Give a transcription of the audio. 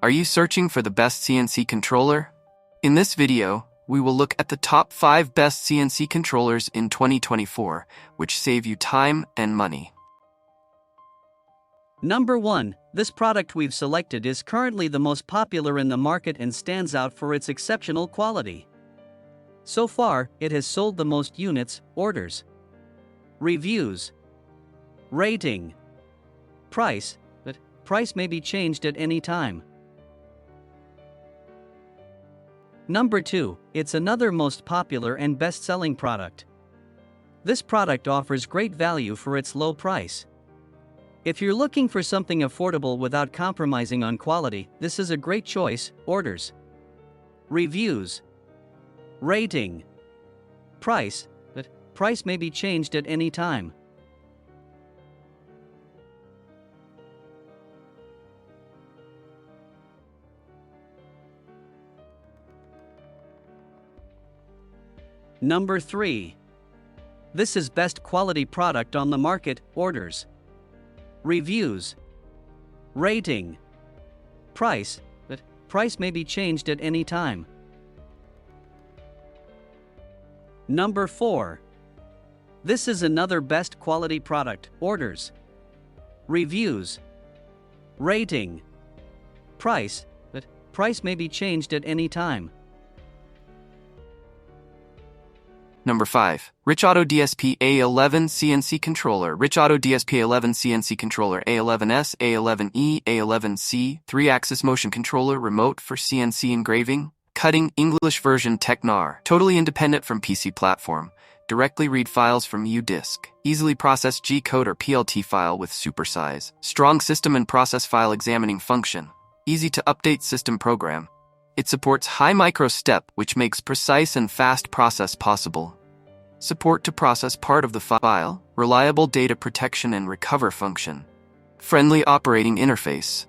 Are you searching for the best CNC controller? In this video, we will look at the top 5 best CNC controllers in 2024, which save you time and money. Number 1. This product we've selected is currently the most popular in the market and stands out for its exceptional quality. So far, it has sold the most units, orders, reviews, rating, price, but price may be changed at any time. Number 2. It's another most popular and best-selling product. This product offers great value for its low price. If you're looking for something affordable without compromising on quality, this is a great choice. Orders, reviews, rating, price, but price may be changed at any time. Number 3. This is best quality product on the market. Orders, reviews, rating, price, but price may be changed at any time. Number 4. This is another best quality product. Orders, reviews, rating, price, but price may be changed at any time. Number 5. RichAuto DSP A11 CNC Controller. RichAuto DSP A11 CNC Controller A11S, A11E, A11C, 3-axis motion controller, remote for CNC engraving, cutting, English version Technar. Totally independent from PC platform. Directly read files from U-Disk. Easily process G-code or PLT file with supersize. Strong system and process file examining function. Easy to update system program. It supports high micro step, which makes precise and fast process possible. Support to process part of the file, reliable data protection and recover function. Friendly operating interface.